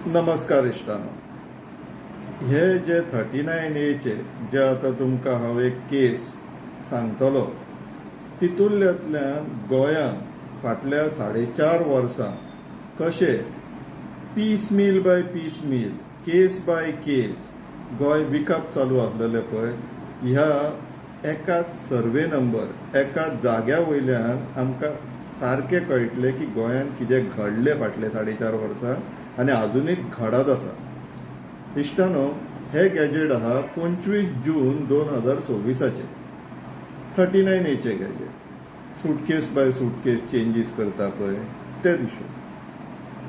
नमस्कार इश्टानो. हे जे 39A जे आता तुमकां हांव एक केस सांगतलो तितूंतल्यान गोंयांत फाटल्या 4.5 वर्सां कशे piece meal by piece meal case by case गोंय विकप चालू आसलेले पळय, ह्या एकाच सर्वे नंबर एकाच जाग्या वयल्यान आमकां सारकें कळटलें की गोंयांत कितें घडलें फाटले 4.5 वर्सां आनी आजुनूय घडत आसा. इश्टानो, हे गॅजेट आहा 25 June 2026 39A gazette. Suitcase by suitcase changes करता पळय ते दिशून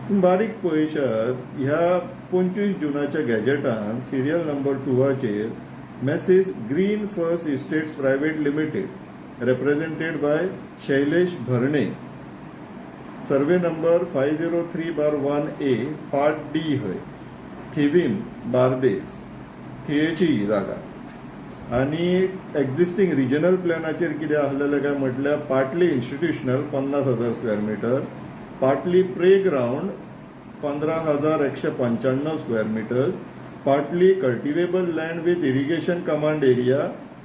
तुम्ही बारीक पळयशात. ह्या 25 जूनाच्या गॅजेटान serial number 2 messrs green first estates private limited represented by Shailesh Bharne, survey number 503/1A part D हय, थिवीम बार्देज थियेची ही जागा. आणि एक्झिस्टिंग रिजनल प्लॅनाचेर कितें आसलेलें काय म्हटल्यार partly institutional 50,000 square metre, partly playground 15,195 square metres, partly cultivable land with irrigation command area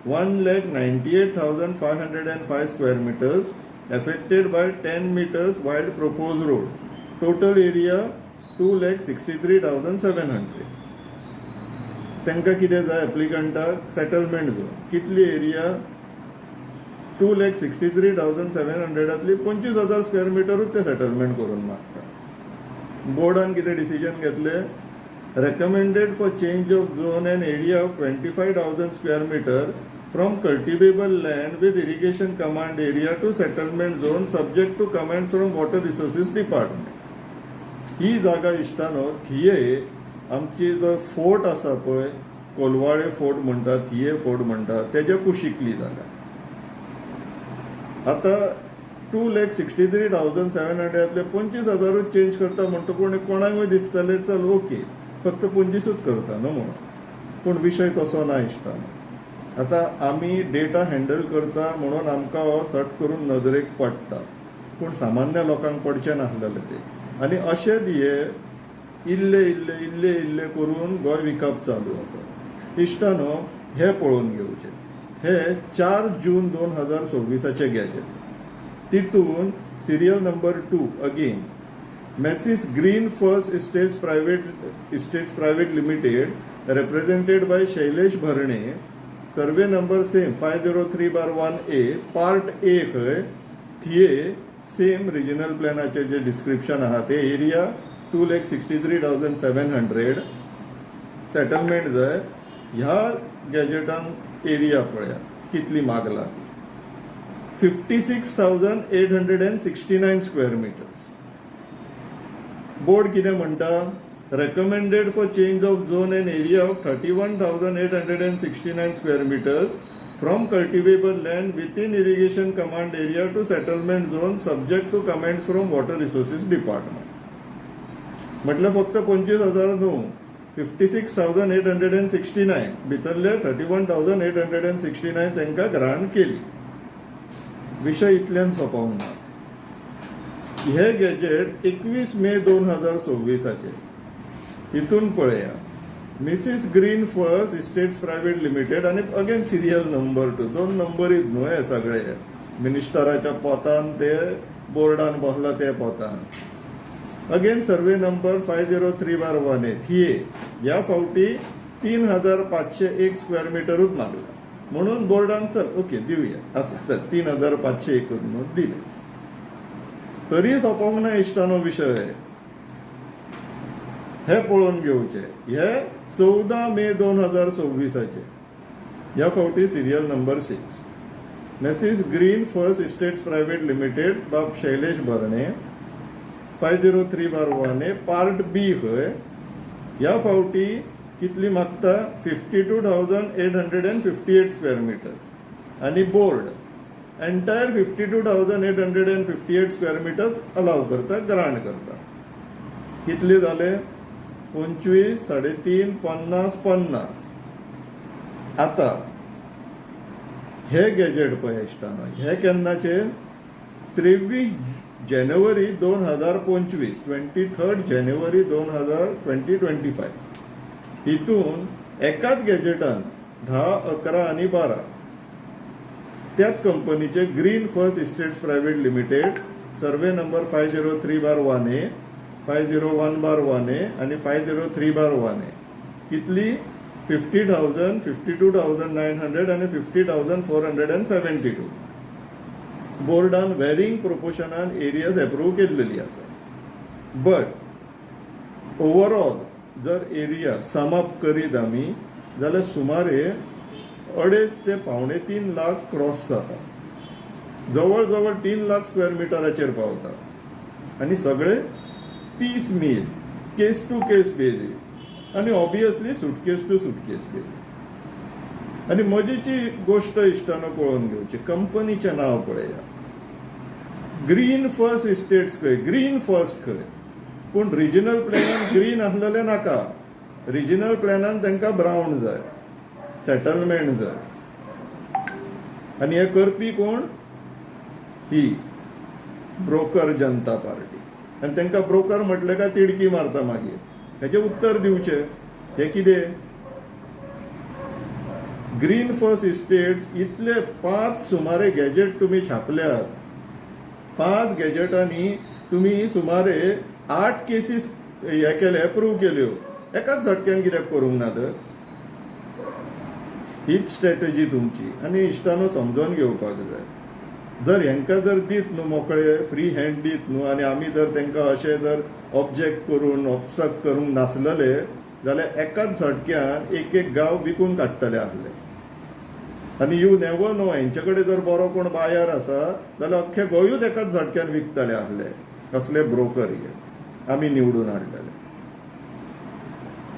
1,98,505 square metres affected by 10 meters wide proposed road. Total area 2,63,700. तांकां कितें जाय एप्लिकंटाक सेटलमेंट झोन. कितली एरिया 2,63,700 25,000 स्क्वेअर मिटरूच ते सेटलमेंट करून मागता. बोर्डान कितें डिसिजन घेतले, recommended for change of zone and area of 25,000 square metre from cultivable land with irrigation command area to settlement zone subject to comments from water resources department. ही जागा इश्टानो थिये आमची जो फोर्ट आसा पळय, कोलवाळे फोर्ट म्हणटा, थिये फोर्ट म्हणटा, तेज्या कुशीकली जागा. आता 2,63,700 25,000 चेंज करता म्हणटा पूण कोणाकूय दिसतले चल ओके फक्त 25च करता न्हू म्हणून. पूण विशय तसो ना इश्टानो. आता आमी डेटा हँडल करता म्हणून आमकां हो सट करून नदरेक पडटा, पूण सामान्य लोकांक पडचें नासलेलें ते. आनी अशे दिये इल्ले इल्ले इल्ले इल्ले करून गोंय विकप चालू आसा. इश्टानो, हे पळोवन घेवचें. हे 4 जून 2026 गॅजेट. तितून serial number 2 again messrs green first estates private limited represented by Shailesh Bharne, survey number same 503/1A part A खंय, थिये सेम रिजनल प्लॅनाचे जे डिस्क्रिप्शन आहा ते एरिया 2,63,700 सेटलमेंट जाय. ह्या गॅजेटान एरिया पळया कितली मागला, 56,869 स्क्वेअर मिटर्स. बोर्ड कितें म्हणटा, recommended for change of zone and area of 31,869 square meters from cultivable land within irrigation command area to settlement zone subject to comments from water resources department. म्हटल्यार फक्त 25,000 न्हू, 56,869 भितरले 31,869 तांकां grant केली. विशय इतल्यान सोंपोवंक ना. हे गॅजेट 21 मे 2026 इथून पळया Mrs green first estates private limited आणि अगेन सिरियल नंबर 2 2 नंबरीत न्हू हे सगळे. मिनिस्टराच्या पोतान ते बोर्डान बसला ते पोतान. अगेन सर्वे नंबर 503/1A थिये ह्या फावटी 3,501 स्क्वेअर मिटरूच मागला म्हणून बोर्डान चल ओके दिवया असं चल 3,501 म्हणून दिले. तरी सोंपोवंक ना इश्टानो विशय. हे पळोवन घेवचे. हे 14 मे 2026 ह्या फावटी serial number 6 messrs green first estates private limited by Shailesh Bharane, 503/1A part बी खंय. ह्या फावटी कितली मागता, 52,858 स्क्वेअर मिटर्स. आणि board entire 52,858 square metres allow करता, ग्रांट करता. कितले जाले, 25, 3.5, 50, 50. आता हे गॅजेट पळय इश्टानो, हे केन्नाचे 23 जानेवारी 2025 23 जानेवारी 2025 हितून एकाच गॅजेटान 10, 11 आणि 12 त्याच कंपनीचे green first estates private limited सर्वे नंबर 503/1A 501/1A आणि 503/1A कितली 50,000, 52,900 आणि 50,472 बोर्डान वेरिंग प्रोपोर्शनान एरियाज अप्रूव्ह केल्लेली आसा. बट ओवरऑल जर एरिया समअप करीत आमी जाल्यार सुमारे 2.5 ते 3.5 लाख क्रॉस जाता. जवळ जवळ 3 लाख स्क्वेअर मिटराचेर पावता आणि सगळे piece meal case to case basis आणि obviously suitcase to suitcase basis. आणि मजेची गोष्ट इश्टानं पळोवन घेवची, कंपनीचें नाव पळया, ग्रीन फर्स्ट इस्टेट्स खंय, ग्रीन फर्स्ट खंय, पूण रिजनल प्लॅनान ग्रीन आसलेलें नाका. रिजनल प्लॅनान तांकां ब्रावन जाय, सेटलमेंट जाय. आणि हे करपी कोण? ही ब्रोकर जनता पार्टी. आणि तांकां ब्रोकर म्हटलें काय तिडकी मारता मागीर. हेचे उत्तर दिवचें. हे कितें? ग्रीन फर्स्ट इस्टेट्स इतले 5 सुमारे गॅजेट तुम्ही छापल्यात. 5 गॅजेटांनी तुम्ही सुमारे 8 केसीस हे केले, अप्रूव्ह केल्यो. एकाच झटक्यान कित्याक करूंक ना तर? हीच स्ट्रॅटेजी तुमची. आणि इश्टानो समजून घेवपाक जाय. जर हेंकां जर दीत न्हू मोकळे फ्री हँड दीत न्हू आणि आमी जर तांकां अशें जर ऑब्जेक्ट करून ऑब्स्ट्रक्ट करूंक नासलेले जाल्यार एकाच झटक्यान एक गांव विकून काडटले आसले. आणि यू नेवर नो, हेंचे कडेन जर बरो कोण बायर आसा जाल्यार अख्खे गोंयूच एकाच झटक्यान विकतले आसले. कसले ब्रोकर हे आमी निवडून हाडलेले.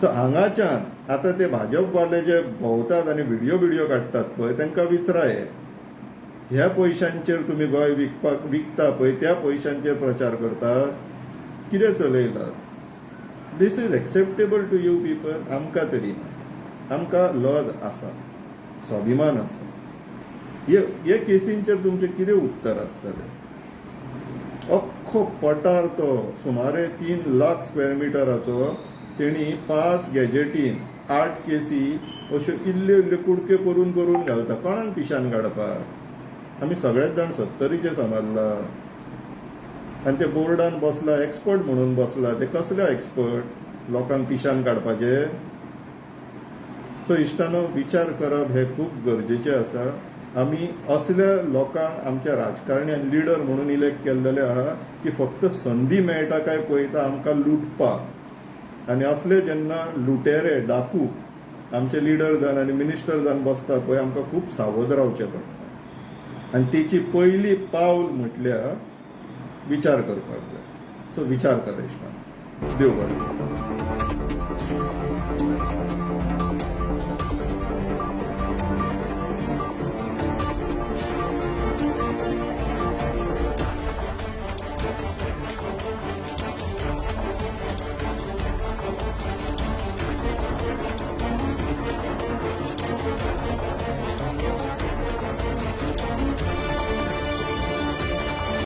सो हांगाच्यान आतां ते भाजपवाले जे भोंवतात आनी व्हिडिओ काडटात पळय तांकां विचाराय, ह्या पयशांचेर तुम्ही गोंय विकता पळय त्या पयशांचेर प्रचार करतात, कितें चलयलात? This is acceptable to you people? आमकां तरी ना. आमकां लज आसा, स्वाभिमान आसा. हे केसींचेर तुमचें कितें उत्तर आसतलें? अख्खो पठार तो सुमारे 3 लाख स्क्वेअर मिटराचो तेणी 5 गॅजेटीन 8 केसी अश्यो इल्ल्यो इल्ल्यो कुडक्यो करून घालता. कोणाक पिशान काडपाक? आमी सगळेच जाण 70चे समजला. आणि ते बोर्डान बसला, एक्सपर्ट म्हणून बसला. ते कसले एक्सपर्ट? लोकांक पिशान काडपाचे? सो इश्टानो, विचार करप हे खूप गरजेचे आसा. आमी असल्या लोकांक आमच्या राजकारण्यान लिडर म्हणून इलेक्ट केल्लेले आहा की फक्त संदी मेळटा काय पळयता आमकां लुटपाक. आणि असले जेन्ना लुटेरे डाकू आमचे लिडर जावन आनी मिनिस्टर जावन बसता पळय, आमकां खूब सावध रावचें पडटा. आणि तेची पयली पावल म्हटल्यार विचार करपाक जाय. सो विचार कर इश्टानो. देव बरें.